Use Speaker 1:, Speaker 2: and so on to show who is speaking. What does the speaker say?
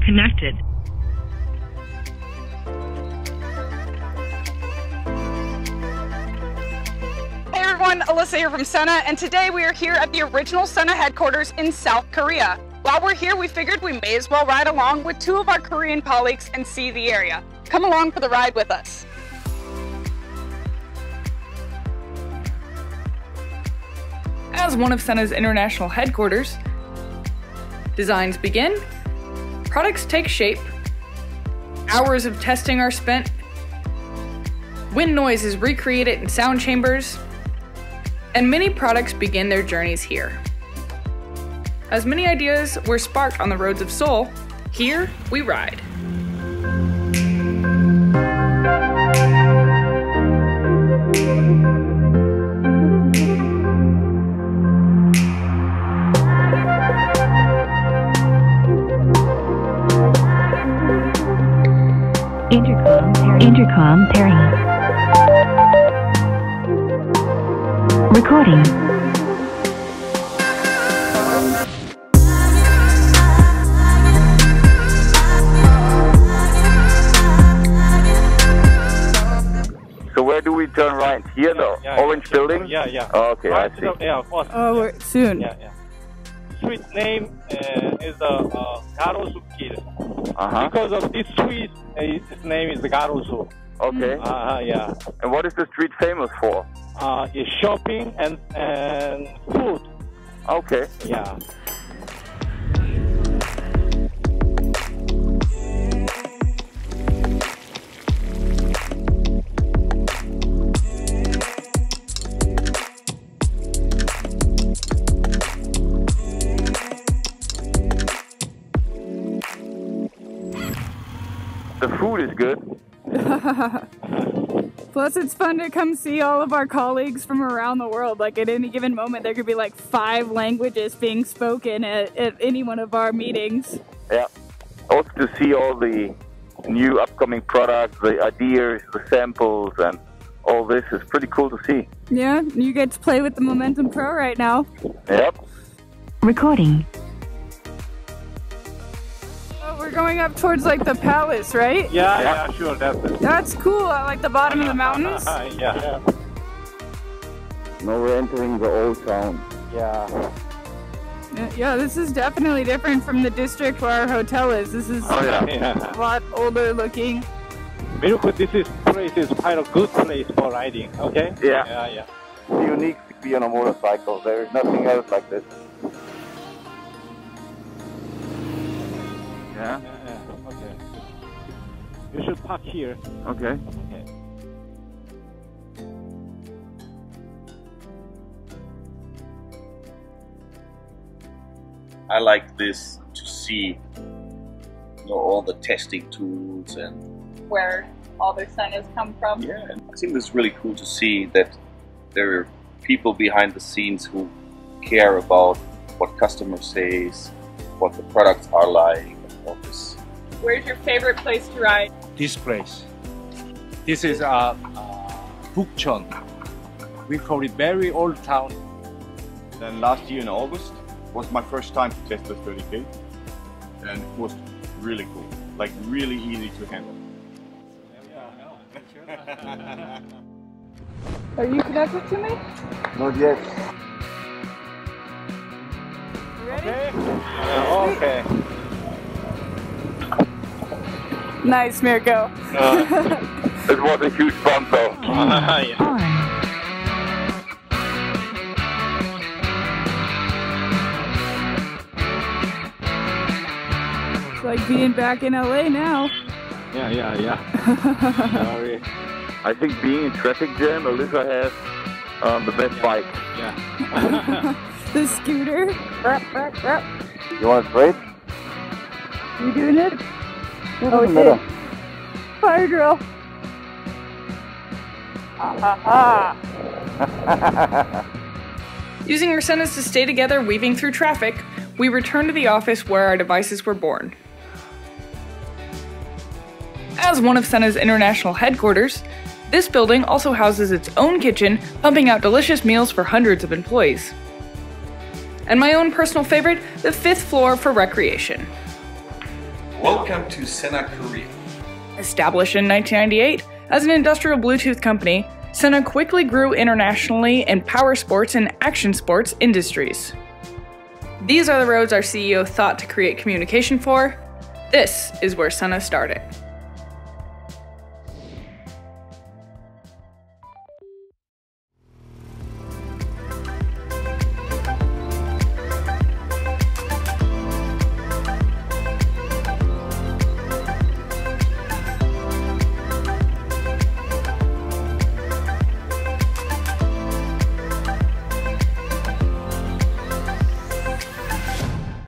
Speaker 1: connected.
Speaker 2: Hey everyone, Alyssa here from Sena, and today we are here at the original Sena headquarters in South Korea. While we're here, we figured we may as well ride along with two of our Korean colleagues and see the area. Come along for the ride with us. As one of Sena's international headquarters, designs begin, products take shape, hours of testing are spent, wind noise is recreated in sound chambers, and many products begin their journeys here. As many ideas were sparked on the roads of Seoul, here we ride.
Speaker 1: Intercom pairing. Recording.
Speaker 3: So where do we turn right? Here, the orange building?
Speaker 4: Yeah.
Speaker 3: Oh, okay,
Speaker 4: right
Speaker 3: I see.
Speaker 4: Airport.
Speaker 2: Oh, we're soon.
Speaker 4: Yeah. Street name is Garosu-gil. Because of this street, its name is Garosu.
Speaker 3: Okay.
Speaker 4: Yeah.
Speaker 3: And what is the street famous for?
Speaker 4: It's shopping and food.
Speaker 3: Okay.
Speaker 4: Yeah.
Speaker 3: The food is good.
Speaker 2: Plus it's fun to come see all of our colleagues from around the world. Like at any given moment there could be like 5 languages being spoken at any one of our meetings.
Speaker 3: Yeah. Also to see all the new upcoming products, the ideas, the samples, and all this is pretty cool to see.
Speaker 2: Yeah, you get to play with the Momentum Pro right now.
Speaker 3: Yep.
Speaker 1: Recording.
Speaker 2: We're going up towards like the palace, right?
Speaker 4: Yeah, sure, that's it.
Speaker 2: That's cool, at like the bottom of the mountains.
Speaker 4: Yeah.
Speaker 3: Now we're entering the old town.
Speaker 4: Yeah.
Speaker 2: Yeah, this is definitely different from the district where our hotel is. This is a lot older looking.
Speaker 4: Mirko, this place is quite a good place for riding, okay?
Speaker 3: Yeah.
Speaker 4: Yeah.
Speaker 3: It's unique to be on a motorcycle. There is nothing else like this. Yeah?
Speaker 4: Yeah, okay. You should park here.
Speaker 3: Okay.
Speaker 5: I like this to see, all the testing tools and
Speaker 2: Where all their Senas come from.
Speaker 5: yeah. And I think it's really cool to see that there are people behind the scenes who care about what customer says, what the products are like, and all this.
Speaker 2: Where's your favorite place to ride?
Speaker 6: This place. This is Bukchon. We call it very old town.
Speaker 7: Then last year in August was my first time to test the 30K, and it was really cool, like really easy to handle.
Speaker 2: Are you connected to me?
Speaker 3: Not yet.
Speaker 2: You ready?
Speaker 4: Okay.
Speaker 2: Nice, Mirko.
Speaker 3: It was a huge bump though.
Speaker 1: On.
Speaker 2: It's like being back in LA now.
Speaker 4: Yeah. Sorry.
Speaker 3: I think being in traffic jam, Alyssa has the best bike.
Speaker 4: Yeah.
Speaker 2: The scooter.
Speaker 3: You want to trade?
Speaker 2: You doing it?
Speaker 3: Doesn't matter.
Speaker 2: Fire drill. Using our Senas to stay together, weaving through traffic, we return to the office where our devices were born. As one of Sena's international headquarters, this building also houses its own kitchen, pumping out delicious meals for hundreds of employees. And my own personal favorite, the 5th floor for recreation.
Speaker 8: Welcome to Sena Korea.
Speaker 2: Established in 1998 as an industrial Bluetooth company, Sena quickly grew internationally in power sports and action sports industries. These are the roads our CEO thought to create communication for. This is where Sena started.